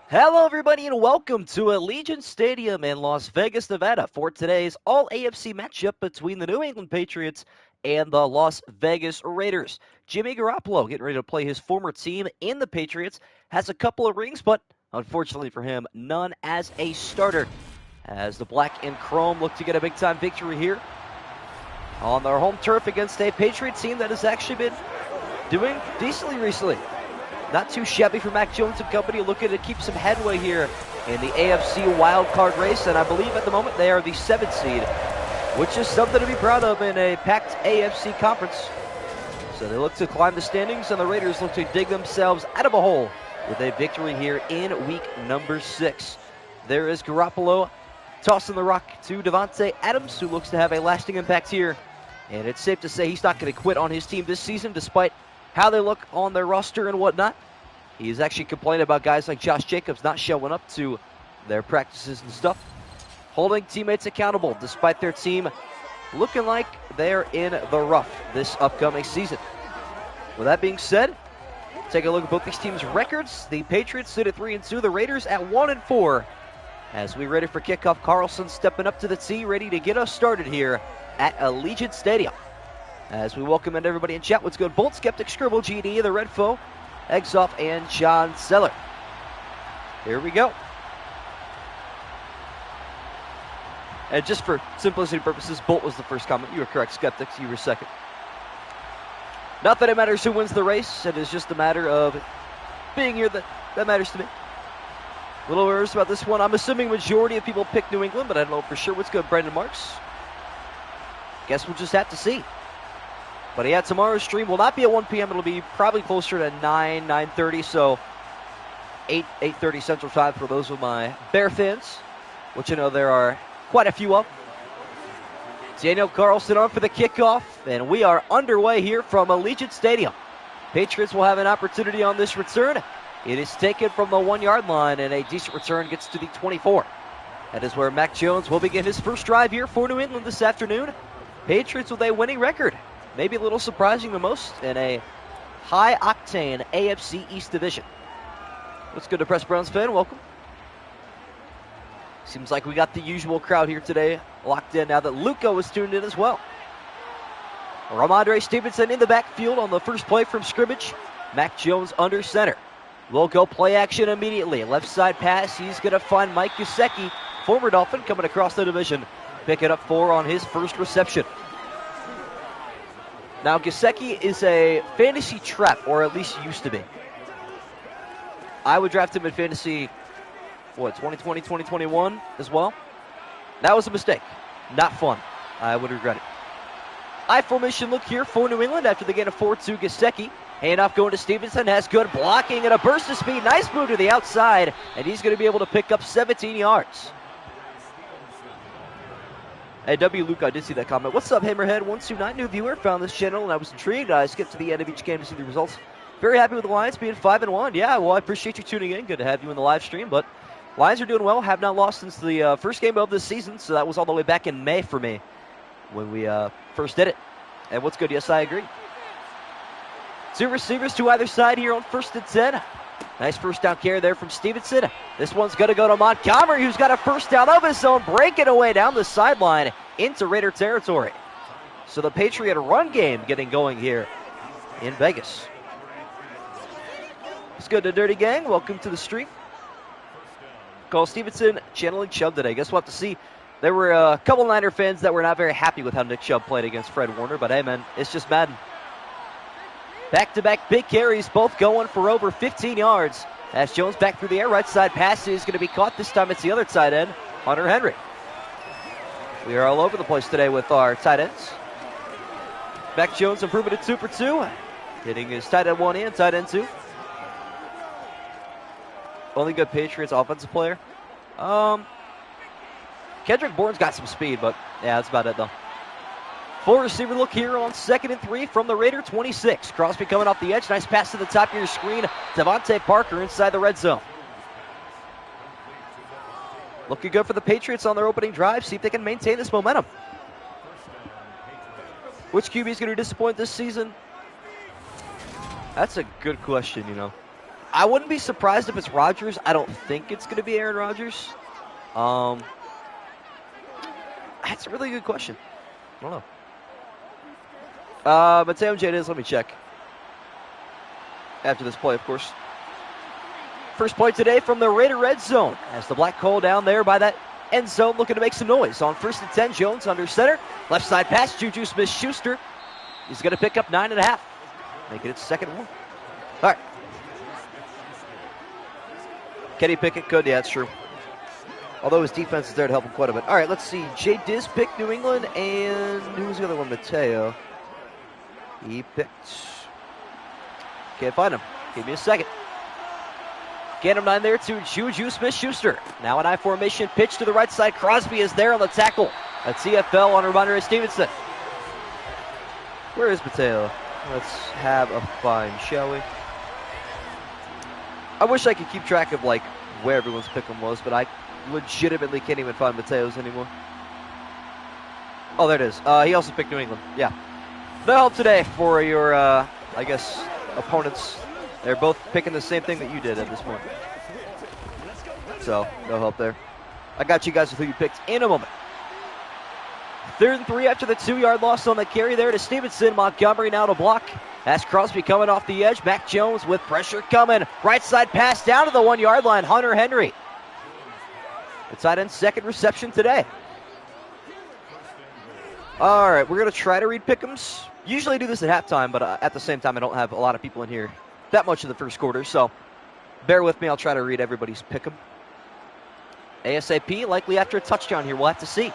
Hello, everybody, and welcome to Allegiant Stadium in Las Vegas, Nevada for today's All-AFC matchup between the New England Patriots and the Las Vegas Raiders. Jimmy Garoppolo, getting ready to play his former team in the Patriots, has a couple of rings, but unfortunately for him, none as a starter. As the black and chrome look to get a big-time victory here on their home turf against a Patriots team that has actually been doing decently recently. Not too shabby for Mac Jones and company, looking to keep some headway here in the AFC wildcard race, and I believe at the moment they are the 7th seed, which is something to be proud of in a packed AFC conference. So they look to climb the standings, and the Raiders look to dig themselves out of a hole with a victory here in week number 6. There is Garoppolo tossing the rock to Davante Adams, who looks to have a lasting impact here, and it's safe to say he's not going to quit on his team this season, despite how they look on their roster and whatnot. He's actually complaining about guys like Josh Jacobs not showing up to their practices and stuff, holding teammates accountable despite their team looking like they're in the rough this upcoming season. With that being said, take a look at both these teams' records. The Patriots sit at 3-2, the Raiders at 1-4. As we ready for kickoff, Carlson stepping up to the tee, ready to get us started here at Allegiant Stadium. As we welcome in everybody in chat, what's good? Bolt, Skeptic, Scribble, GD, The Red Foe, Exoff, and John Seller. Here we go. And just for simplicity purposes, Bolt was the first comment. You were correct, Skeptics. You were second. Not that it matters who wins the race. It is just a matter of being here that matters to me. A little nervous about this one. I'm assuming majority of people pick New England, but I don't know for sure. What's good, Brandon Marks? Guess we'll just have to see. But yeah, tomorrow's stream will not be at 1 p.m. It'll be probably closer to 9:30, so 8:30 Central Time for those of my Bear fans, which I know there are quite a few of. Daniel Carlson on for the kickoff, and we are underway here from Allegiant Stadium. Patriots will have an opportunity on this return. It is taken from the 1-yard line, and a decent return gets to the 24. That is where Mac Jones will begin his first drive here for New England this afternoon. Patriots with a winning record. Maybe a little surprising to most in a high-octane AFC East division. What's good, Depressed Browns fan? Welcome. Seems like we got the usual crowd here today locked in now that Luca was tuned in as well. Ramondre Stevenson in the backfield on the first play from scrimmage. Mac Jones under center. We'll go play action immediately. Left side pass. He's going to find Mike Gesicki, former Dolphin, coming across the division. Picking up 4 on his first reception. Now, Gesicki is a fantasy trap, or at least used to be. I would draft him in fantasy, 2020, 2021 as well? That was a mistake. Not fun. I would regret it. I formation look here for New England after the gain of 4 to Gesicki. Handoff going to Stevenson, has good blocking and a burst of speed. Nice move to the outside, and he's going to be able to pick up 17 yards. Hey, W. Luke, I did see that comment. What's up, Hammerhead129? New viewer, found this channel, and I was intrigued. I skipped to the end of each game to see the results. Very happy with the Lions being 5-1. Yeah, well, I appreciate you tuning in. Good to have you in the live stream. But Lions are doing well. Have not lost since the first game of this season, so that was all the way back in May for me when we first did it. And what's good? Yes, I agree. 2 receivers to either side here on 1st and 10. Nice first down carry there from Stevenson. This one's going to go to Montgomery, who's got a first down of his own, breaking away down the sideline into Raider territory. So the Patriot run game getting going here in Vegas. What's good, the Dirty Gang? Welcome to the stream. Cole Stevenson channeling Chubb today. Guess we'll have to see. There were a couple Niner fans that were not very happy with how Nick Chubb played against Fred Warner, but hey, man, it's just Madden. Back-to-back big carries, both going for over 15 yards. As Jones back through the air, right side pass is going to be caught. This time it's the other tight end, Hunter Henry. We are all over the place today with our tight ends. Mac Jones improving to 2 for 2. Hitting his tight end 1 and tight end 2. Only good Patriots offensive player. Kendrick Bourne's got some speed, but yeah, that's about it though. 4 receiver look here on 2nd and 3 from the Raider 26. Crosby coming off the edge. Nice pass to the top of your screen. Devontae Parker inside the red zone. Looking good for the Patriots on their opening drive. See if they can maintain this momentum. Which QB is going to disappoint this season? That's a good question, you know. I wouldn't be surprised if it's Rodgers. I don't think it's going to be Aaron Rodgers. That's a really good question. I don't know. Mateo J. Diz, let me check. After this play, of course. First play today from the Raider red zone as the black hole down there by that end zone looking to make some noise. On 1st and 10, Jones under center. Left side pass, Juju Smith-Schuster. He's going to pick up 9.5. Making it second one. All right. Kenny Pickett could. Yeah, that's true. Although his defense is there to help him quite a bit. All right, let's see. Jay Diz picked New England, and who's the other one? Mateo. He picked. Can't find him. Give me a second. Get him 9 there to Juju Smith-Schuster. Now an I formation pitch to the right side. Crosby is there on the tackle. A TFL on Ramondre Stevenson. Where is Mateo? Let's have a find, shall we? I wish I could keep track of like where everyone's pick'em was, but I legitimately can't even find Mateo's anymore. Oh, there it is. He also picked New England. Yeah. No help today for your, I guess, opponents. They're both picking the same thing that you did at this point. So, no help there. I got you guys with who you picked in a moment. 3rd and 3 after the 2-yard loss on the carry there to Stevenson. Montgomery now to block. That's Crosby coming off the edge. Mac Jones with pressure coming. Right side pass down to the 1-yard line. Hunter Henry. The tight end's second reception today. All right, we're going to try to read pick'ems. Usually I do this at halftime, but at the same time, I don't have a lot of people in here that much of the first quarter, so bear with me. I'll try to read everybody's pick'em. ASAP, likely after a touchdown here. We'll have to see.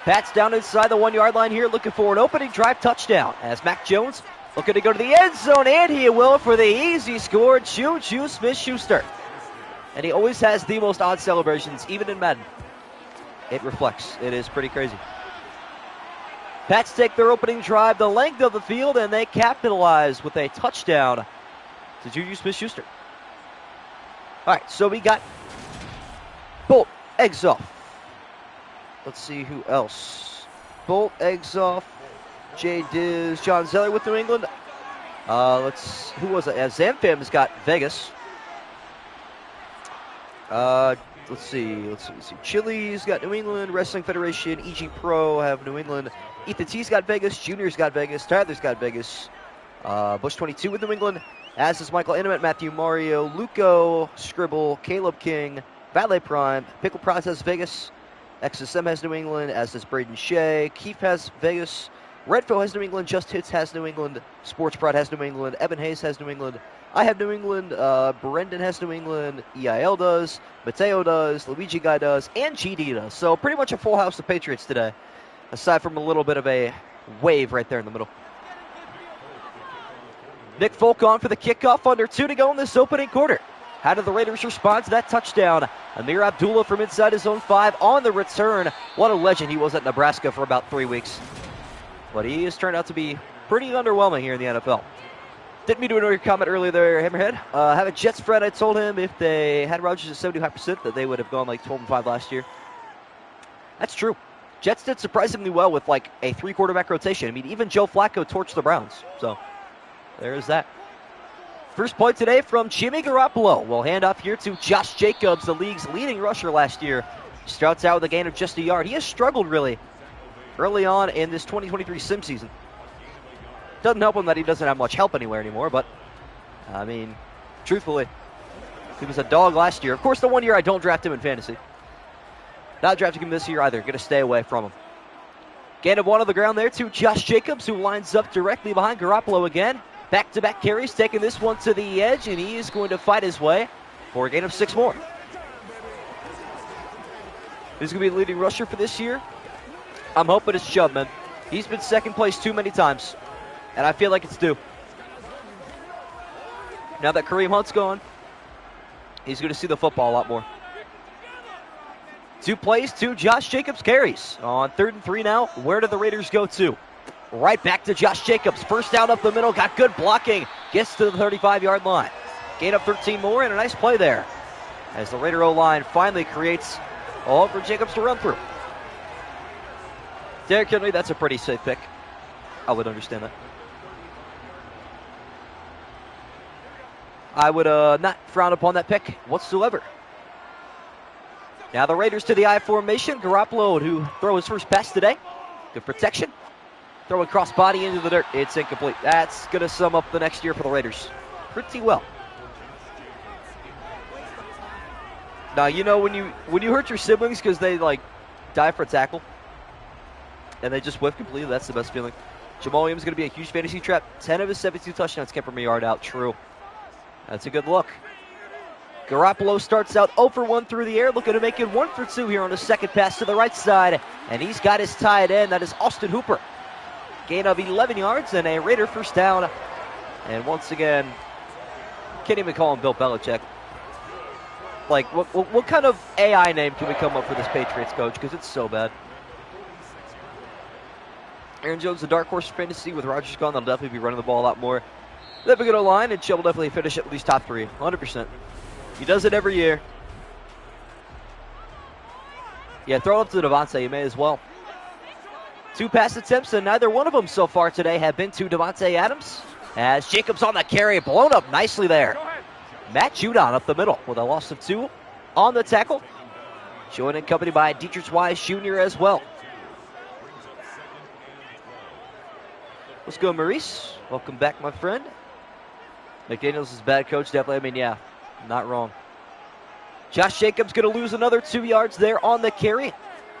Pats down inside the 1-yard line here, looking for an opening drive touchdown as Mac Jones looking to go to the end zone, and he will for the easy score. Juju Smith-Schuster. And he always has the most odd celebrations, even in Madden. It reflects. It is pretty crazy. Pats take their opening drive the length of the field, and they capitalize with a touchdown to Juju Smith-Schuster. All right, so we got Bolt, Egzoff. Let's see who else. Bolt, Egzoff, Jay Diz, John Zeller with New England. Who was it? Zamfam's got Vegas. Let's see. Chili's got New England. Wrestling Federation, EG Pro have New England. Ethan T's got Vegas. Junior's got Vegas. Tyler's got Vegas. Bush 22 with New England. As is Michael Intimate, Matthew Mario, Luco, Scribble, Caleb King, Valet Prime, Pickle Prize has Vegas. XSM has New England, as does Braden Shea. Keith has Vegas. Redfo has New England. Just Hits has New England. Sports Pride has New England. Evan Hayes has New England. I have New England. Brendan has New England. EIL does. Mateo does. Luigi Guy does. And GD does. So pretty much a full house of Patriots today, aside from a little bit of a wave right there in the middle. Nick Folk on for the kickoff. Under 2 to go in this opening quarter. How did the Raiders respond to that touchdown? Amir Abdullah from inside his own 5 on the return. What a legend he was at Nebraska for about 3 weeks. But he has turned out to be pretty underwhelming here in the NFL. Didn't mean to ignore your comment earlier there, Hammerhead. Have a Jets friend. I told him if they had Rodgers at 75% that they would have gone like 12-5 last year. That's true. Jets did surprisingly well with like a 3-quarterback rotation. I mean, even Joe Flacco torched the Browns. So there's that. First point today from Jimmy Garoppolo. We'll hand off here to Josh Jacobs, the league's leading rusher last year. Starts out with a gain of just a yard. He has struggled really early on in this 2023 sim season. Doesn't help him that he doesn't have much help anywhere anymore, but, I mean, truthfully, he was a dog last year. Of course, the 1 year I don't draft him in fantasy. Not drafting him this year either. Going to stay away from him. Gain of 1 on the ground there to Josh Jacobs, who lines up directly behind Garoppolo again. Back-to-back carries, taking this one to the edge, and he is going to fight his way for a gain of 6 more. Who's going to be the leading rusher for this year? I'm hoping it's Chubb, man. He's been second place too many times, and I feel like it's due. Now that Kareem Hunt's gone, he's going to see the football a lot more. 2 plays, 2 Josh Jacobs carries. On 3rd and 3 now, where do the Raiders go to? Right back to Josh Jacobs. First down up the middle. Got good blocking. Gets to the 35-yard line. Gain up 13 more, and a nice play there as the Raider O-line finally creates all for Jacobs to run through. Derrick Henry, that's a pretty safe pick. I would understand that. I would not frown upon that pick whatsoever. Now the Raiders to the I formation. Garoppolo, who throw his first pass today. Good protection. Throw a cross body into the dirt. It's incomplete. That's going to sum up the next year for the Raiders pretty well. Now, you know when you hurt your siblings because they, like, dive for a tackle and they just whiff completely, that's the best feeling. Jamal Williams is going to be a huge fantasy trap. 10 of his 72 touchdowns came from a yard out. True. That's a good look. Garoppolo starts out 0 for 1 through the air, looking to make it 1 for 2 here on the second pass to the right side. And he's got his tight end. That is Austin Hooper. Gain of 11 yards and a Raider first down. And once again, can't even call him Bill Belichick. Like, what kind of AI name can we come up for this Patriots coach? Because it's so bad. Aaron Jones, the dark horse for fantasy. With Rodgers gone, they'll definitely be running the ball a lot more. They'll be good O-line, and Chill will definitely finish at least top 3, 100%. He does it every year. Yeah, throw it up to Devontae. You may as well. 2 pass attempts, and neither one of them so far today have been to Devontae Adams. As Jacobs on the carry, blown up nicely there. Matt Judon up the middle with a loss of 2 on the tackle. Joined in company by Dietrich Wise Jr. as well. Let's go, Maurice. Welcome back, my friend. McDaniels is a bad coach, definitely. I mean, yeah, not wrong. Josh Jacobs going to lose another 2 yards there on the carry.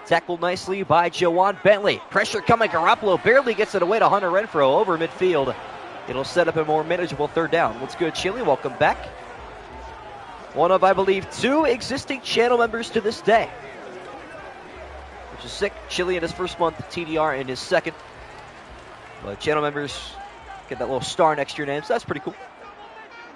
Tackled nicely by Jawan Bentley. Pressure coming. Garoppolo barely gets it away to Hunter Renfrow over midfield. It'll set up a more manageable 3rd down. What's good, Chili? Welcome back. One of, I believe, 2 existing channel members to this day, which is sick. Chili in his first month, TDR in his second. But channel members get that little star next to your name, so that's pretty cool.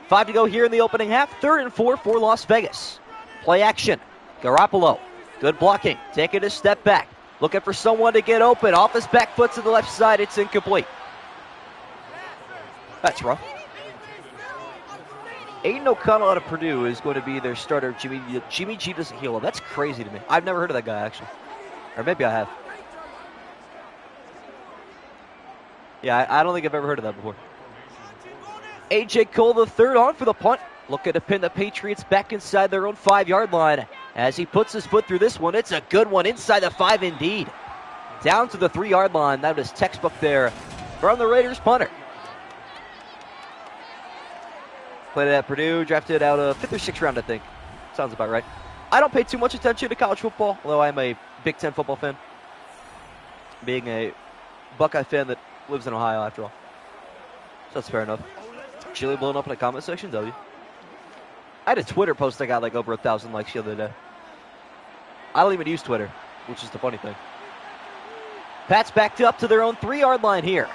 5 to go here in the opening half. 3rd and 4 for Las Vegas. Play action. Garoppolo. Good blocking. Taking a step back. Looking for someone to get open. Off his back foot to the left side. It's incomplete. That's rough. Aiden O'Connell out of Purdue is going to be their starter. Jimmy G doesn't heal him. That's crazy to me. I've never heard of that guy, actually. Or maybe I have. Yeah, I don't think I've ever heard of that before. A.J. Cole, the 3rd on for the punt. Looking to pin the Patriots back inside their own 5-yard line. As he puts his foot through this one, it's a good one inside the 5 indeed. Down to the 3-yard line. That was textbook there from the Raiders punter. Played at Purdue, drafted out of 5th or 6th round, I think. Sounds about right. I don't pay too much attention to college football, although I'm a Big Ten football fan. Being a Buckeye fan that lives in Ohio, after all. So that's fair enough. Chili blowing up in the comment section, W. I had a Twitter post that got like over 1,000 likes the other day. I don't even use Twitter, which is the funny thing. Pats backed up to their own 3-yard line here.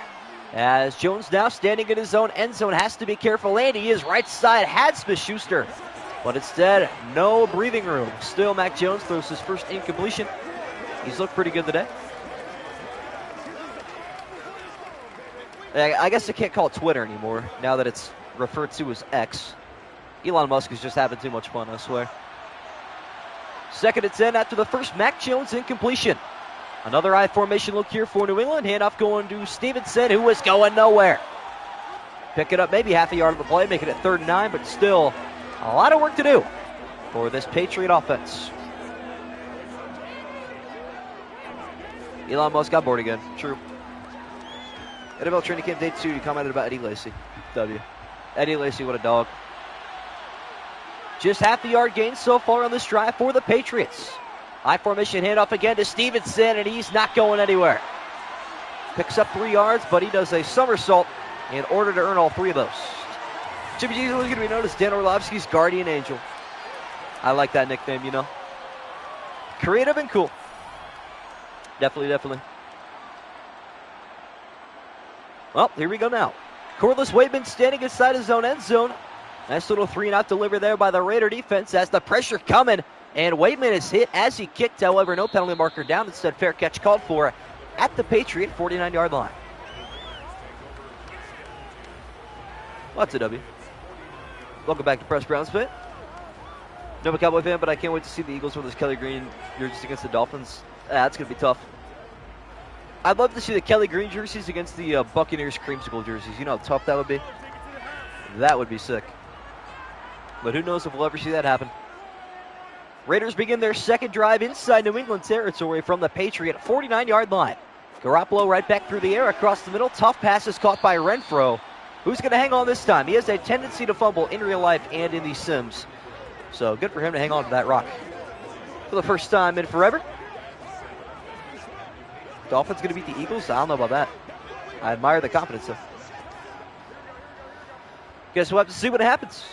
As Jones now standing in his own end zone, has to be careful, and he is right side, had Smith-Schuster. But instead, no breathing room. Still, Mac Jones throws his first incompletion. He's looked pretty good today. I guess I can't call it Twitter anymore, now that it's referred to as X. Elon Musk is just having too much fun, I swear. 2nd and 10 after the first Mac Jones incompletion. Another I formation look here for New England. Handoff going to Stevenson, who is going nowhere. Pick it up maybe half a yard of the play, making it 3rd and 9, but still a lot of work to do for this Patriot offense. Elon Musk got bored again. True. NFL Training Camp Day 2, you commented about Eddie Lacy. W. Eddie Lacy, what a dog. Just half a yard gain so far on this drive for the Patriots. I formation handoff again to Stevenson, and he's not going anywhere. Picks up 3 yards, but he does a somersault in order to earn all 3 of those. Jimmy G is going to be known as Dan Orlovsky's guardian angel. I like that nickname, you know. Creative and cool. Definitely. Well, here we go now. Corliss Waitman standing inside his own end zone. Nice little 3-and-out delivery there by the Raider defense as the pressure coming. And Waitman is hit as he kicked. However, no penalty marker down. Instead, fair catch called for at the Patriot 49-yard line. Lots of W. Welcome back to Press Browns Fit. No, I'm a Cowboy fan, but I can't wait to see the Eagles with this Kelly Green jerseys against the Dolphins. That's going to be tough. I'd love to see the Kelly Green jerseys against the Buccaneers creamsicle jerseys. You know how tough that would be? That would be sick. But who knows if we'll ever see that happen. Raiders begin their second drive inside New England territory from the Patriot 49-yard line. Garoppolo right back through the air across the middle. Tough pass is caught by Renfro. Who's going to hang on this time? He has a tendency to fumble in real life and in these sims. So good for him to hang on to that rock. For the first time in forever. Dolphins going to beat the Eagles? I don't know about that. I admire the confidence, though. Guess we'll have to see what happens.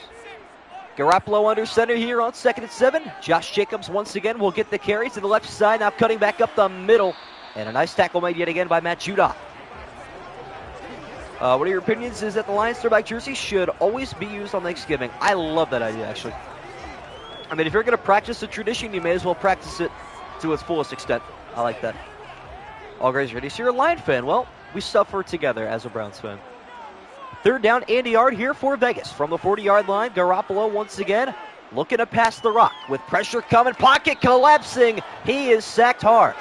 Garoppolo under center here on 2nd and 7. Josh Jacobs once again will get the carry to the left side. Now cutting back up the middle. And a nice tackle made yet again by Matt Judah. What are your opinions? Is that the Lions throwback jersey should always be used on Thanksgiving? I love that idea, actually. I mean, if you're going to practice a tradition, you may as well practice it to its fullest extent. I like that. All guys ready? So you're a Lion fan. Well, we suffer together as a Browns fan. 3rd down and a yard here for Vegas. From the 40-yard line, Garoppolo once again looking to pass the rock. With pressure coming, pocket collapsing. He is sacked hard.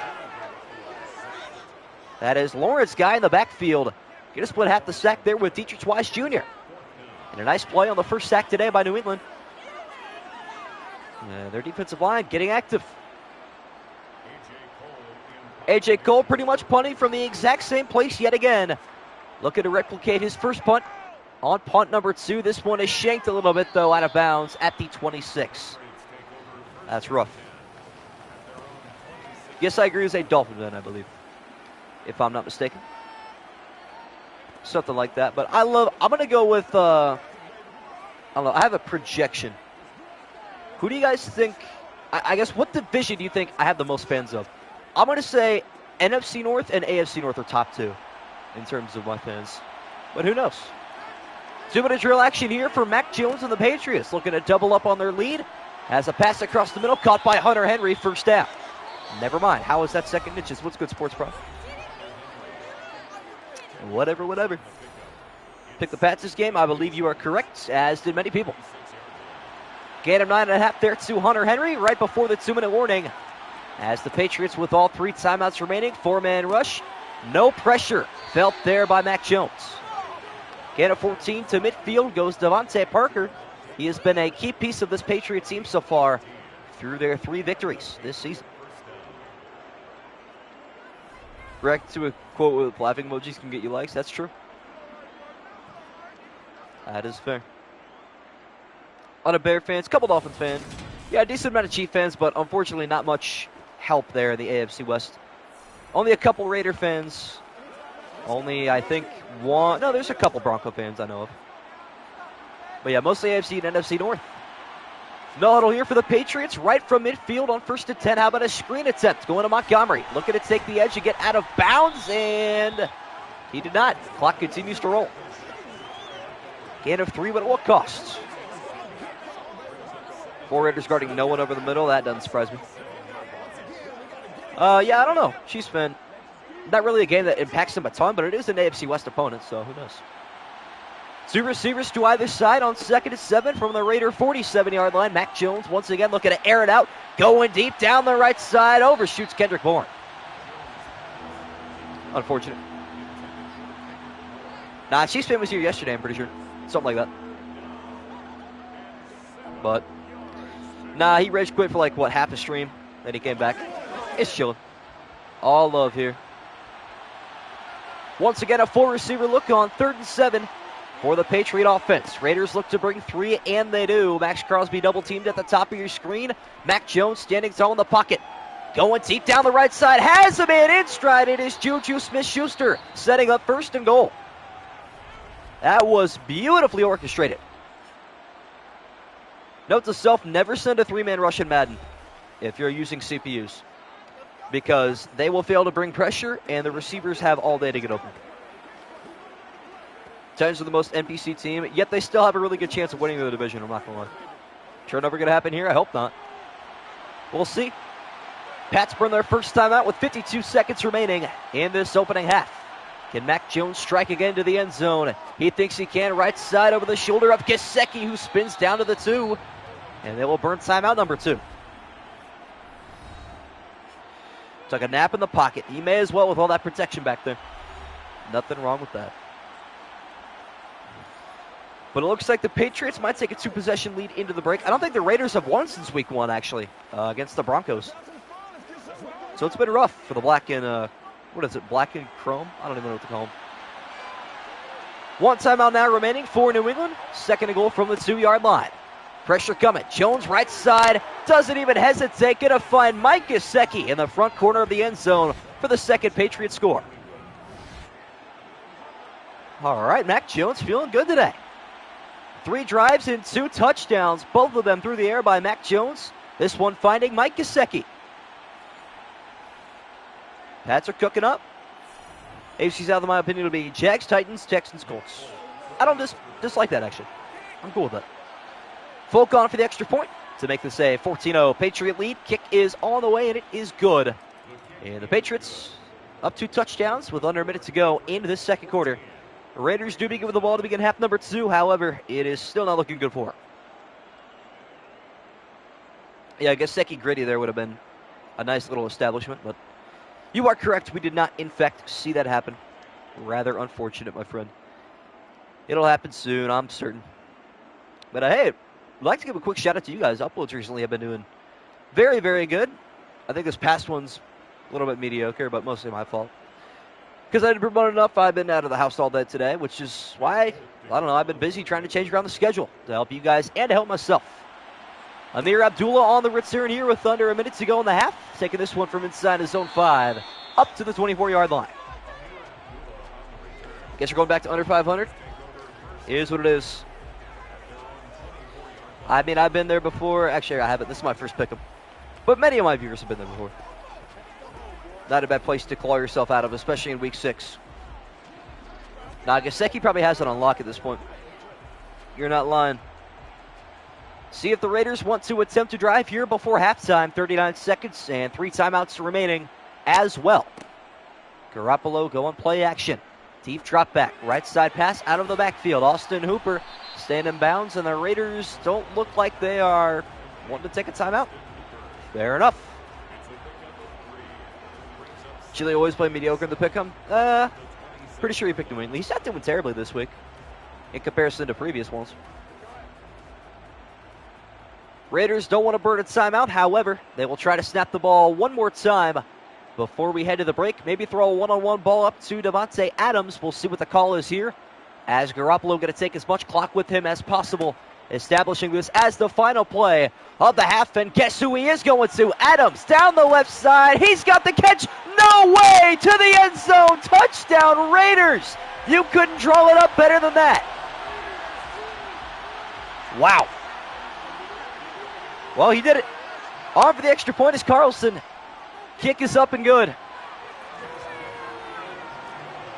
That is Lawrence guy in the backfield. Going to split half the sack there with Dietrich Wise Jr. And a nice play on the first sack today by New England. Their defensive line getting active. A.J. Cole pretty much punting from the exact same place yet again. Looking to replicate his first punt on punt number 2. This one is shanked a little bit, though, out of bounds at the 26. That's rough. Yes, I agree with a Dolphin fan, I believe, if I'm not mistaken. Something like that. But I'm going to go with, I don't know, I have a projection. Who do you guys think, I guess, what division do you think I have the most fans of? I'm going to say NFC North and AFC North are top 2 in terms of my fans. But who knows? 2-minute drill action here for Mac Jones and the Patriots. Looking to double up on their lead. Has a pass across the middle, caught by Hunter Henry, first down. Never mind. How is that 2nd inches? What's good, Sports Pro? Whatever. Pick the Pats this game. I believe you are correct, as did many people. Gain of 9.5 there to Hunter Henry right before the 2-minute warning. As the Patriots with all 3 timeouts remaining, 4-man rush. No pressure felt there by Mac Jones. Gain of 14 to midfield goes Devontae Parker. He has been a key piece of this Patriot team so far through their 3 victories this season. React to a quote with laughing emojis can get you likes. That's true. That is fair. A lot of Bear fans, a couple Dolphins fans. Yeah, a decent amount of Chief fans, but unfortunately not much help there in the AFC West. Only a couple Raider fans. Only, I think, one. No, there's a couple Bronco fans I know of. But yeah, mostly AFC and NFC North. No huddle here for the Patriots, right from midfield on 1st and 10. How about a screen attempt going to Montgomery? Looking to take the edge and get out of bounds, and he did not. Clock continues to roll. Gain of 3, but at what cost? 4 Raiders guarding no one over the middle. That doesn't surprise me. Yeah, I don't know. Chiefs fan. Not really a game that impacts them a ton, but it is an AFC West opponent, so who knows? 2 receivers to either side on 2nd and 7 from the Raider 47-yard line. Mac Jones once again looking to air it out. Going deep down the right side. Overshoots Kendrick Bourne. Unfortunate. Nah, Chiefs fan was here yesterday, I'm pretty sure. Something like that. But, nah, he rage quit for like, what, half a stream? Then he came back. It's chilling. All love here. Once again, a 4 receiver look on 3rd and 7 for the Patriot offense. Raiders look to bring 3, and they do. Max Crosby double teamed at the top of your screen. Mac Jones standing tall in the pocket. Going deep down the right side. Has a man in stride. It is Juju Smith-Schuster setting up 1st and goal. That was beautifully orchestrated. Note to self, never send a 3-man rush in Madden if you're using CPUs, because they will fail to bring pressure, and the receivers have all day to get open. Titans are the most NPC team, yet they still have a really good chance of winning the division, I'm not going to lie. Turnover going to happen here? I hope not. We'll see. Pats burn their first time out with 52 seconds remaining in this opening half. Can Mac Jones strike again to the end zone? He thinks he can. Right side over the shoulder of Gesicki, who spins down to the 2. And they will burn timeout number 2. Took a nap in the pocket. He may as well with all that protection back there. Nothing wrong with that. But it looks like the Patriots might take a 2-possession lead into the break. I don't think the Raiders have won since week 1, actually, against the Broncos. So it's been rough for the black and, what is it, black and chrome? I don't even know what to call them. 1 timeout now remaining for New England. 2nd and goal from the 2-yard line. Pressure coming. Jones right side. Doesn't even hesitate. Going to find Mike Gesicki in the front corner of the end zone for the 2nd Patriot score. All right, Mac Jones feeling good today. 3 drives and 2 touchdowns, both of them through the air by Mac Jones. This one finding Mike Gesicki. Pats are cooking up. AFC's out, in my opinion, will be Jags, Titans, Texans, Colts. I don't dislike that, actually. I'm cool with that. Folk on for the extra point to make this a 14-0 Patriot lead. Kick is on the way, and it is good. And the Patriots up 2 touchdowns with under a minute to go into this 2nd quarter. The Raiders do begin with the ball to begin half number 2. However, it is still not looking good for them. Yeah, I guess Gesicki Gritty there would have been a nice little establishment, but you are correct. We did not, in fact, see that happen. Rather unfortunate, my friend. It'll happen soon, I'm certain. But hey, I'd like to give a quick shout out to you guys. Uploads recently have been doing very, very good. I think this past one's a little bit mediocre, but mostly my fault. Because I didn't promote enough, I've been out of the house all day today, which is why, I don't know, I've been busy trying to change around the schedule to help you guys and to help myself. Amir Abdullah on the return here with under a minute to go in the half. Taking this one from inside his zone 5 up to the 24-yard line. Guess we're going back to under 500. Is what it is. I mean, I've been there before. Actually, I haven't. This is my first pick 'em. But many of my viewers have been there before. Not a bad place to claw yourself out of, especially in week 6. Now, Gesicki probably has it on lock at this point. You're not lying. See if the Raiders want to attempt to drive here before halftime. 39 seconds and 3 timeouts remaining as well. Garoppolo going play action. Deep drop back. Right side pass out of the backfield. Austin Hooper staying in bounds, and the Raiders don't look like they are wanting to take a timeout. Fair enough. Chile always play mediocre in the pick-em. Pretty sure he picked New England. He's not doing terribly this week in comparison to previous ones. Raiders don't want to burn a timeout. However, they will try to snap the ball one more time before we head to the break. Maybe throw a one-on-one ball up to Davante Adams. We'll see what the call is here, as Garoppolo going to take as much clock with him as possible, establishing this as the final play of the half. And guess who he is going to? Adams down the left side. He's got the catch. No way! To the end zone. Touchdown, Raiders. You couldn't draw it up better than that. Wow. Well, he did it. On for the extra point is Carlson. Kick is up and good.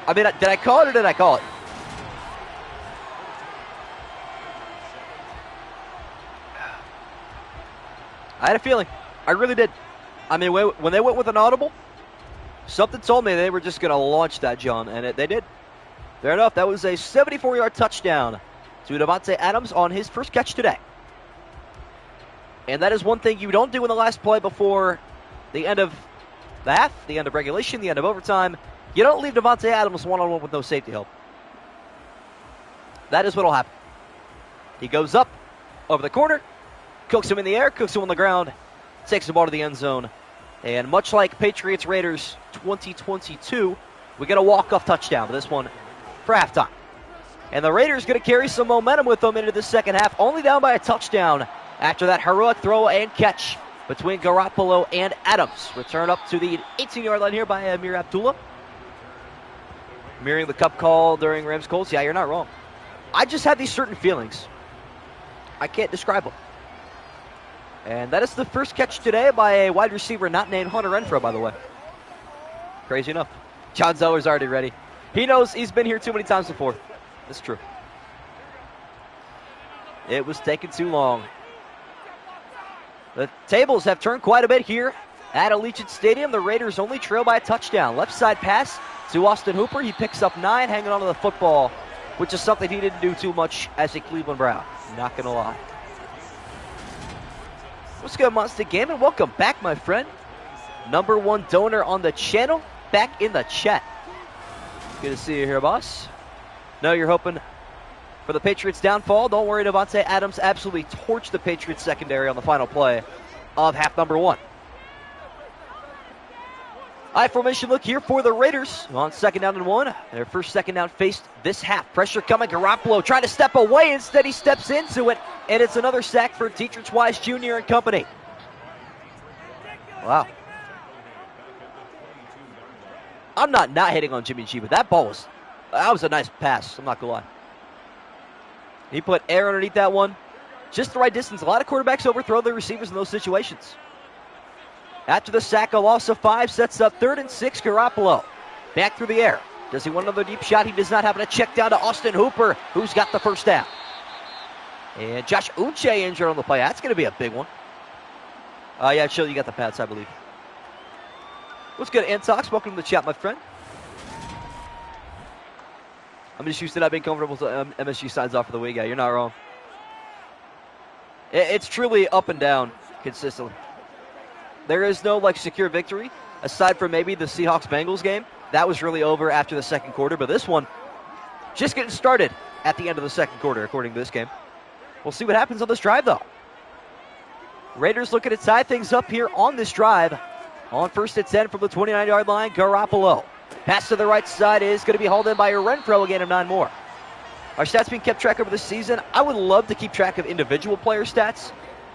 I mean, did I call it or did I call it? I had a feeling. I really did. I mean, when they went with an audible, something told me they were just going to launch that, John, and they did. Fair enough. That was a 74-yard touchdown to Davante Adams on his first catch today. And that is one thing you don't do in the last play before the end of the half, the end of regulation, the end of overtime. You don't leave Davante Adams one-on-one with no safety help. That is what will happen. He goes up over the corner, cooks him in the air, cooks him on the ground, takes the ball to the end zone. And much like Patriots Raiders 2022, we get a walk-off touchdown for this one for halftime. And the Raiders going to carry some momentum with them into the second half, only down by a touchdown after that heroic throw and catch between Garoppolo and Adams. Return up to the 18-yard line here by Amir Abdullah. Mirroring the cup call during Rams-Colts. Yeah, you're not wrong. I just have these certain feelings. I can't describe them. And that is the first catch today by a wide receiver not named Hunter Renfrow, by the way. Crazy enough. John Zeller's already ready. He knows he's been here too many times before. That's true. It was taking too long. The tables have turned quite a bit here at Allegiant Stadium. The Raiders only trail by a touchdown. Left side pass to Austin Hooper. He picks up 9, hanging onto the football, which is something he didn't do too much as a Cleveland Brown. Not going to lie. What's good, Monster Gaming? Welcome back, my friend. #1 donor on the channel, back in the chat. Good to see you here, boss. No, you're hoping for the Patriots' downfall. Don't worry, Devontae Adams absolutely torched the Patriots secondary on the final play of half number 1. I formation look here for the Raiders on 2nd down and 1. Their first 2nd down faced this half. Pressure coming. Garoppolo trying to step away. Instead, he steps into it, and it's another sack for Dietrich Wise Jr. and company. Wow. I'm not hitting on Jimmy G, but that was a nice pass. I'm not going to lie. He put air underneath that one. Just the right distance. A lot of quarterbacks overthrow their receivers in those situations. After the sack, a loss of 5 sets up 3rd and 6. Garoppolo back through the air. Does he want another deep shot? He does not have it. A check down to Austin Hooper, who's got the first down. And Josh Uche injured on the play. That's going to be a big one. Yeah, Chill, you got the Pats, I believe. What's good, Antox? Welcome to the chat, my friend. I'm just used to not being comfortable until MSG signs off for the week. Yeah, you're not wrong. It's truly up and down consistently. There is no secure victory aside from maybe the Seahawks-Bengals game. That was really over after the 2nd quarter, but this one just getting started at the end of the 2nd quarter, according to this game. We'll see what happens on this drive, though. Raiders looking to tie things up here on this drive. On 1st and 10 from the 29-yard line, Garoppolo. Pass to the right side is going to be hauled in by Renfro, a gain of 9 more. Our stats being kept track over the season. I would love to keep track of individual player stats,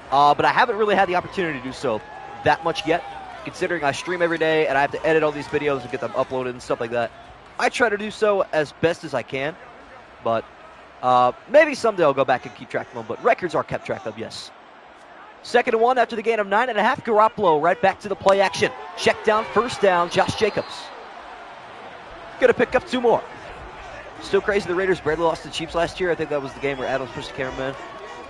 but I haven't really had the opportunity to do so that much yet, considering I stream every day and I have to edit all these videos and get them uploaded and stuff like that. I try to do so as best as I can, but maybe someday I'll go back and keep track of them, but records are kept track of, yes. 2nd and 1 after the gain of 9.5. Garoppolo right back to the play action. Check down, 1st down, Josh Jacobs. Going to pick up 2 more. Still crazy the Raiders barely lost to the Chiefs last year. I think that was the game where Adams pushed the cameraman.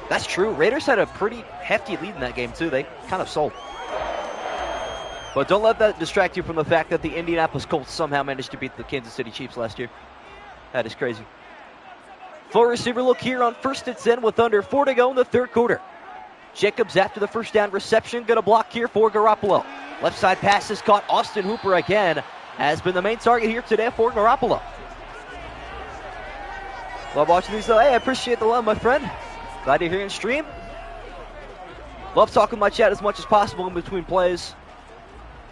That's true. Raiders had a pretty hefty lead in that game, too. They kind of sold. But don't let that distract you from the fact that the Indianapolis Colts somehow managed to beat the Kansas City Chiefs last year. That is crazy. Full receiver look here on 1st and 10 with under 4 to go in the 3rd quarter. Jacobs after the 1st down reception. Going to block here for Garoppolo. Left side pass is caught. Austin Hooper again has been the main target here today for Garoppolo. Love watching these though. Hey, I appreciate the love, my friend. Glad you're here in stream. Love talking to my chat as much as possible in between plays.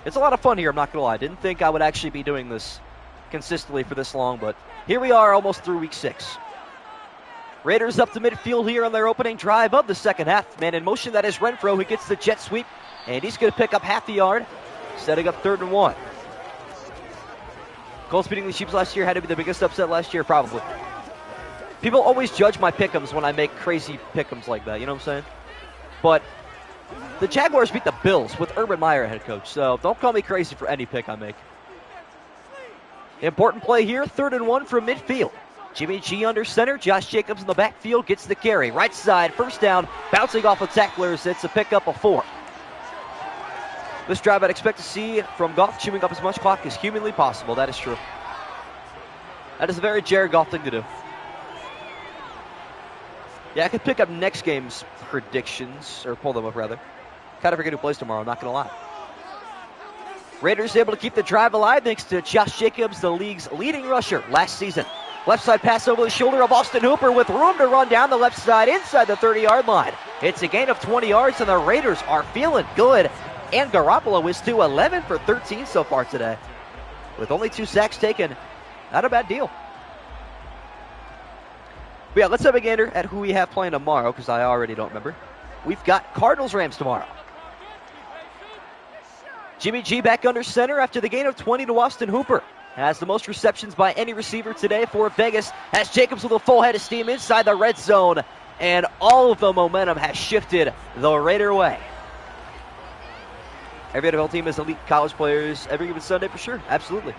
It's a lot of fun here, I'm not going to lie. I didn't think I would actually be doing this consistently for this long, but here we are almost through week 6. Raiders up to midfield here on their opening drive of the 2nd half. Man in motion, that is Renfro, who gets the jet sweep, and he's going to pick up half the yard, setting up 3rd and 1. Colts beating the Chiefs last year had to be the biggest upset last year, probably. People always judge my pick'ems when I make crazy pick'ems like that, you know what I'm saying? But the Jaguars beat the Bills with Urban Meyer head coach, so don't call me crazy for any pick I make. Important play here, 3rd and 1 from midfield. Jimmy G under center, Josh Jacobs in the backfield gets the carry. Right side, 1st down, bouncing off of tacklers, it's a pickup of 4. This drive I'd expect to see from Goff chewing up as much clock as humanly possible, that is true. That is a very Jared Goff thing to do. Yeah, I could pick up next game's predictions, or pull them up rather. Kind of forget who plays tomorrow, I'm not going to lie. Raiders able to keep the drive alive thanks to Josh Jacobs, the league's leading rusher last season. Left side pass over the shoulder of Austin Hooper with room to run down the left side inside the 30-yard line. It's a gain of 20 yards, and the Raiders are feeling good. And Garoppolo is to 11 for 13 so far today. With only 2 sacks taken, not a bad deal. But yeah, let's have a gander at who we have playing tomorrow, because I already don't remember. We've got Cardinals-Rams tomorrow. Jimmy G back under center after the gain of 20 to Austin Hooper. Has the most receptions by any receiver today for Vegas. Has Jacobs with a full head of steam inside the red zone. And all of the momentum has shifted the Raider way. Every NFL team has elite college players every given Sunday for sure. Absolutely.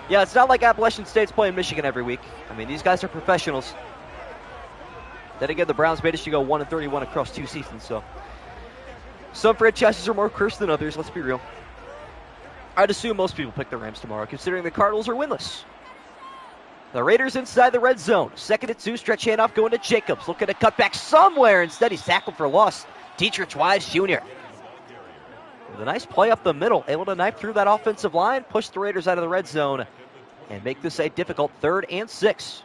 Yeah, it's not like Appalachian State's playing Michigan every week. I mean, these guys are professionals. Then again, the Browns managed to go 1-31 across 2 seasons, so. Some franchises are more cursed than others, let's be real. I'd assume most people pick the Rams tomorrow, considering the Cardinals are winless. The Raiders inside the red zone. 2nd and 2, stretch handoff going to Jacobs. Looking to cut back somewhere. Instead, he's tackled for loss. Dietrich Wise Jr. With a nice play up the middle. Able to knife through that offensive line, push the Raiders out of the red zone, and make this a difficult 3rd and 6.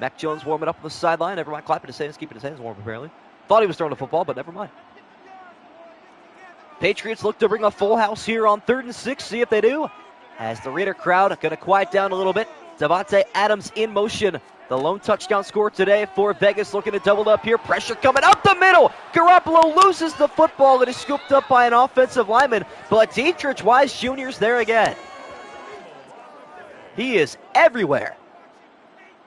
Mac Jones warming up on the sideline. Never mind, clapping his hands, keeping his hands warm apparently. Thought he was throwing the football, but never mind. Patriots look to bring a full house here on 3rd and 6. See if they do. As the Raider crowd going to quiet down a little bit. Davante Adams in motion. The lone touchdown score today for Vegas, looking to double up here. Pressure coming up the middle. Garoppolo loses the football. It is scooped up by an offensive lineman. But Dietrich Wise Jr.'s there again. He is everywhere.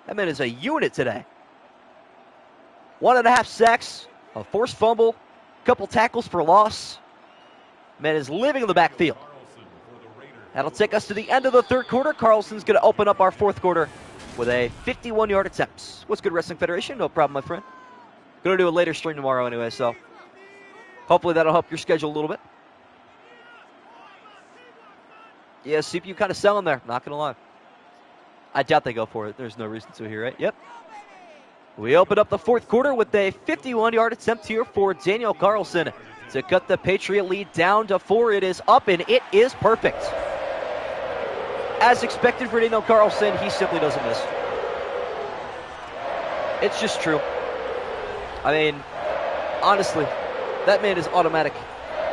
That man is a unit today. 1.5 sacks, a forced fumble, couple tackles for loss. Man is living in the backfield. That'll take us to the end of the 3rd quarter. Carlson's going to open up our 4th quarter with a 51-yard attempt. What's good, Wrestling Federation? No problem, my friend. Going to do a later stream tomorrow anyway, so hopefully that'll help your schedule a little bit. Yeah, CPU kind of selling there, not going to lie. I doubt they go for it. There's no reason to here, right? Yep. We open up the 4th quarter with a 51-yard attempt here for Daniel Carlson to cut the Patriot lead down to 4. It is up, and it is perfect. As expected for Daniel Carlson, he simply doesn't miss. It's just true. I mean, honestly, that man is automatic.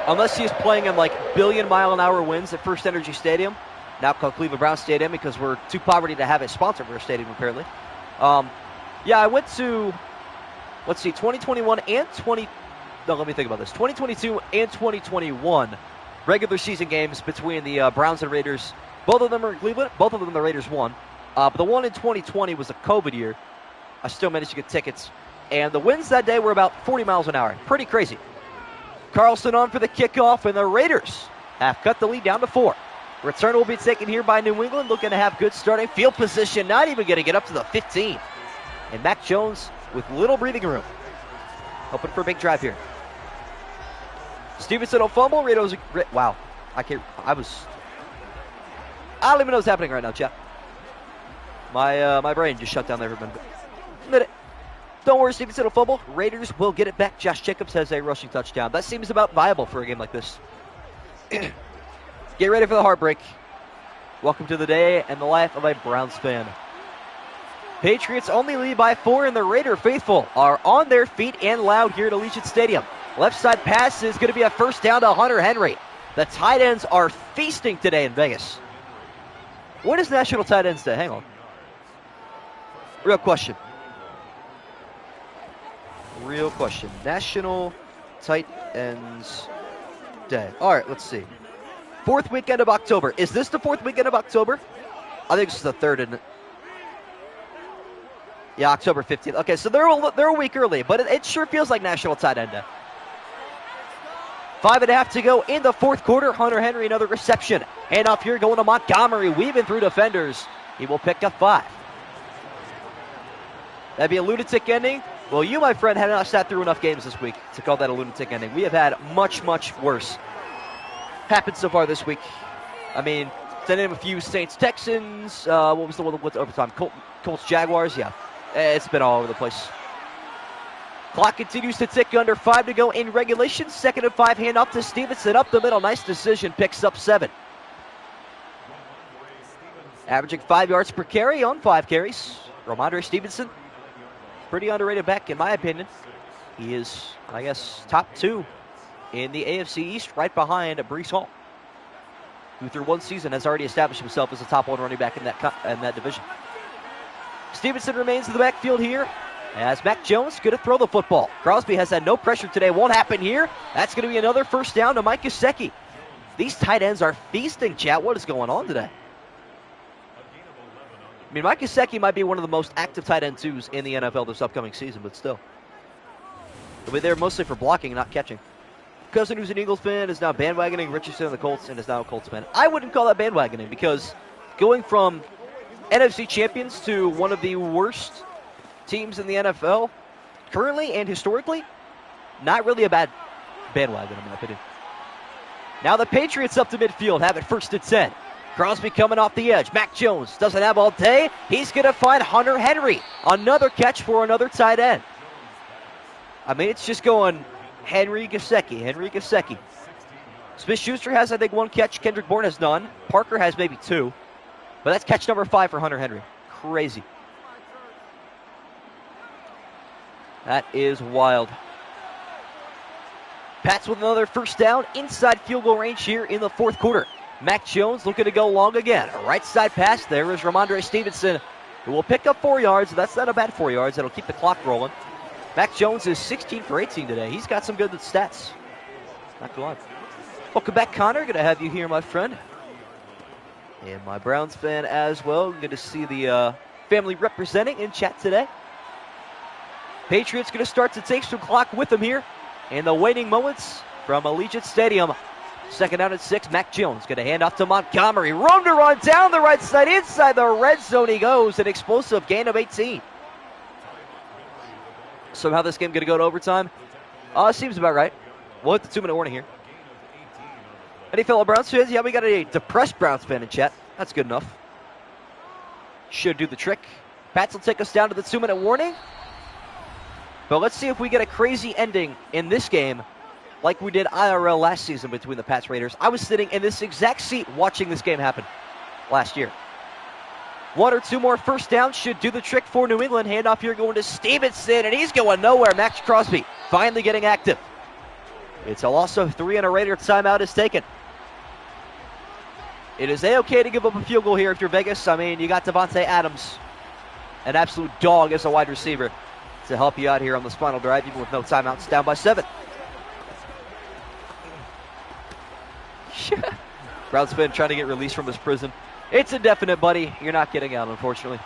Unless he's playing in like billion-mile-an-hour winds at First Energy Stadium, now called Cleveland Brown Stadium because we're too poverty to have a sponsor for our stadium, apparently. Yeah, I went to, 2021 and 2022 and 2021 regular season games between the Browns and Raiders. Both of them are in Cleveland. Both of them the Raiders won. But the one in 2020 was a COVID year. I still managed to get tickets. And the winds that day were about 40 miles an hour. Pretty crazy. Carlson on for the kickoff, and the Raiders have cut the lead down to 4. Return will be taken here by New England, looking to have good starting field position, not even going to get up to the 15. And Mac Jones with little breathing room. Hoping for a big drive here. Stevenson will fumble. Raiders, wow. I don't even know what's happening right now, chat. My brain just shut down there for a minute. Don't worry, Stevenson will fumble. Raiders will get it back. Josh Jacobs has a rushing touchdown. That seems about viable for a game like this. Get ready for the heartbreak. Welcome to the day and the life of a Browns fan. Patriots only lead by 4, and the Raider faithful are on their feet and loud here at Allegiant Stadium. Left side pass is going to be a first down to Hunter Henry. The tight ends are feasting today in Vegas. When is National Tight Ends Day? Hang on. Real question. National Tight Ends Day. All right, let's see. 4th weekend of October. Is this the 4th weekend of October? I think it's the 3rd, isn't it? Yeah, October 15th. Okay, so they're a week early, but it sure feels like National Tight End Day. 5.5 to go in the 4th quarter. Hunter Henry, another reception. Handoff here going to Montgomery, weaving through defenders. He will pick up 5. That'd be a lunatic ending. Well, you, my friend, have not sat through enough games this week to call that a lunatic ending. We have had much, much worse happened so far this week. I mean, to name a few, Saints-Texans. What was the one with overtime? Colts-Jaguars? Yeah. It's been all over the place. Clock continues to tick, under 5 to go in regulation. 2nd and 5, handoff to Stevenson up the middle. Nice decision, picks up 7. Averaging 5 yards per carry on 5 carries. Ramondre Stevenson, pretty underrated back in my opinion. He is, I guess, top 2 in the AFC East, right behind Breece Hall, who through one season has already established himself as a top 1 running back in that division. Stevenson remains in the backfield here as Mac Jones going to throw the football. Crosby has had no pressure today. Won't happen here. That's going to be another first down to Mike Gesicki. These tight ends are feasting, chat. What is going on today? I mean, Mike Gesicki might be one of the most active tight end 2s in the NFL this upcoming season, but still. He'll be there mostly for blocking, not catching. Cousin, who's an Eagles fan, is now bandwagoning Richardson and the Colts and is now a Colts fan. I wouldn't call that bandwagoning because going from NFC champions to one of the worst teams in the NFL currently and historically, not really a bad bandwagon in my opinion. Now the Patriots up to midfield have it 1st and 10. Crosby coming off the edge. Mac Jones doesn't have all day. He's going to find Hunter Henry. Another catch for another tight end. I mean, it's just going Henry Gesicki. Smith-Schuster has, I think, 1 catch. Kendrick Bourne has none. Parker has maybe 2. But that's catch number 5 for Hunter Henry. Crazy. That is wild. Pats with another first down inside field goal range here in the fourth quarter. Mac Jones looking to go long again. A right side pass. There is Ramondre Stevenson, who will pick up 4 yards. That's not a bad 4 yards. That'll keep the clock rolling. Mac Jones is 16 for 18 today. He's got some good stats. Not gonna lie. Welcome back, Connor. Good to have you here, my friend. And my Browns fan as well. Good to see the family representing in chat today. Patriots going to start to take some clock with them here in the waning moments from Allegiant Stadium. Second down at 6. Mac Jones going to hand off to Montgomery. Room to run down the right side. Inside the red zone he goes. An explosive gain of 18. Somehow this game going to go to overtime. Seems about right. We'll hit the 2-minute warning here. Any fellow Browns fans? Yeah, we got a depressed Browns fan in chat. That's good enough. Should do the trick. Pats will take us down to the 2-minute warning. But let's see if we get a crazy ending in this game like we did IRL last season between the Pats Raiders. I was sitting in this exact seat watching this game happen last year. 1 or 2 more first downs should do the trick for New England. Handoff here going to Stevenson, and he's going nowhere. Max Crosby finally getting active. It's a loss of 3 and a Raider timeout is taken. It is A-okay to give up a field goal here if you're Vegas. I mean, you got Devontae Adams, an absolute dog as a wide receiver, to help you out here on the final drive, even with no timeouts, down by 7. Browns fan trying to get released from his prison. It's indefinite, buddy. You're not getting out, unfortunately.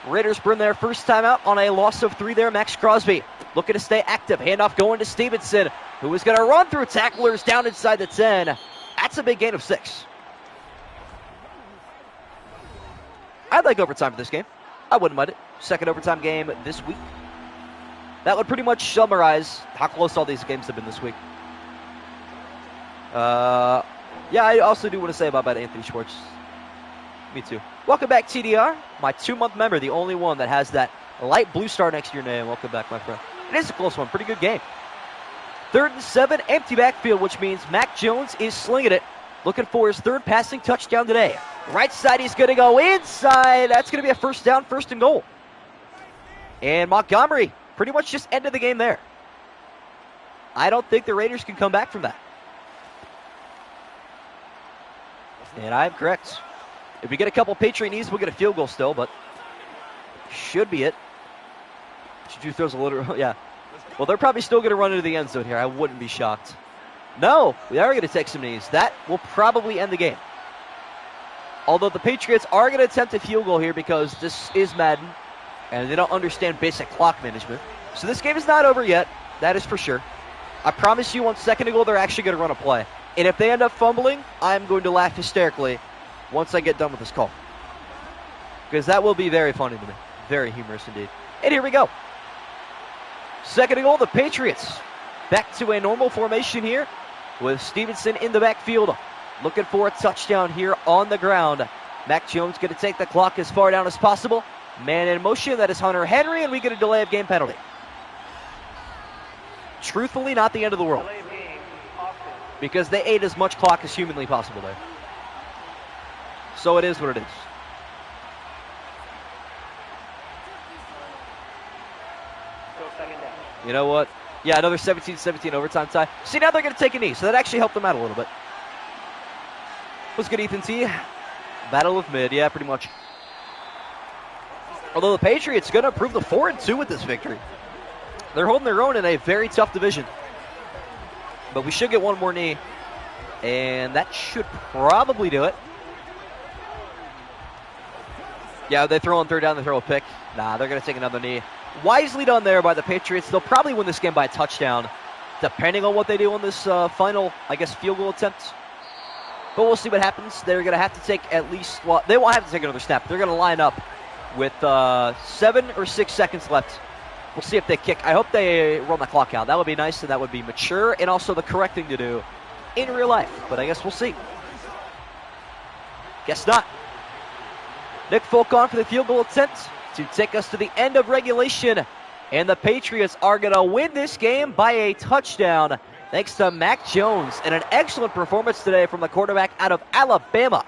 Raiders bring their first timeout on a loss of 3 there. Max Crosby looking to stay active. Handoff going to Stevenson, who is going to run through tacklers down inside the 10. That's a big gain of 6. I'd like overtime for this game. I wouldn't mind it. Second overtime game this week. That would pretty much summarize how close all these games have been this week. Yeah, I also do want to say about Anthony Schwartz. Me too. Welcome back, TDR. My 2-month member, the only one that has that light blue star next to your name. Welcome back, my friend. It is a close one. Pretty good game. 3rd and 7, empty backfield, which means Mac Jones is slinging it. Looking for his 3rd passing touchdown today. Right side, he's going to go inside. That's going to be a first down, 1st and goal. And Montgomery pretty much just ended the game there. I don't think the Raiders can come back from that. And I'm correct. If we get a couple Patriot knees, we'll get a field goal still, but should be it. Juju throws a little, yeah. Well, they're probably still going to run into the end zone here. I wouldn't be shocked. No, we are going to take some knees. That will probably end the game. Although the Patriots are going to attempt a field goal here because this is Madden, and they don't understand basic clock management. So this game is not over yet. That is for sure. I promise you on 2nd and goal, they're actually going to run a play. And if they end up fumbling, I'm going to laugh hysterically once I get done with this call. Because that will be very funny to me. Very humorous indeed. And here we go. 2nd and goal, the Patriots. Back to a normal formation here with Stevenson in the backfield. Looking for a touchdown here on the ground. Mac Jones going to take the clock as far down as possible. Man in motion, that is Hunter Henry, and we get a delay of game penalty. Truthfully, not the end of the world. Because they ate as much clock as humanly possible there. So it is what it is. You know what? Yeah, another 17-17 overtime tie. See, now they're going to take a knee, so that actually helped them out a little bit. What's good, Ethan T? Battle of mid, yeah, pretty much. Although the Patriots going to improve the 4-2 with this victory. They're holding their own in a very tough division. But we should get one more knee, and that should probably do it. Yeah, they throw on 3rd down, they throw a pick. Nah, they're going to take another knee. Wisely done there by the Patriots. They'll probably win this game by a touchdown, depending on what they do on this final, I guess, field goal attempt. But we'll see what happens. They're going to have to take at least, well, they won't have to take another snap. They're going to line up with 7 or 6 seconds left. We'll see if they kick. I hope they run the clock out. That would be nice, and that would be mature and also the correct thing to do in real life. But I guess we'll see. Guess not. Nick Folk on for the field goal attempt to take us to the end of regulation. And the Patriots are going to win this game by a touchdown thanks to Mac Jones and an excellent performance today from the quarterback out of Alabama.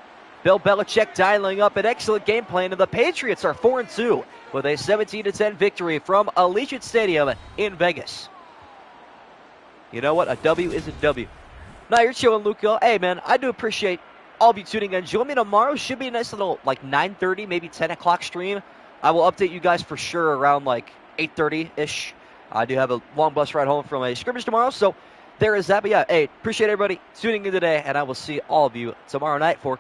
Bill Belichick dialing up an excellent game plan, and the Patriots are 4-2 with a 17-10 victory from Allegiant Stadium in Vegas. You know what? A W is a W. Now you're chilling, Luca. Hey, man, I do appreciate all of you tuning in. Join me tomorrow. Should be a nice little, 9:30, maybe 10 o'clock stream. I will update you guys for sure around, 8:30-ish. I do have a long bus ride home from a scrimmage tomorrow, so there is that. But, yeah, hey, appreciate everybody tuning in today, and I will see all of you tomorrow night for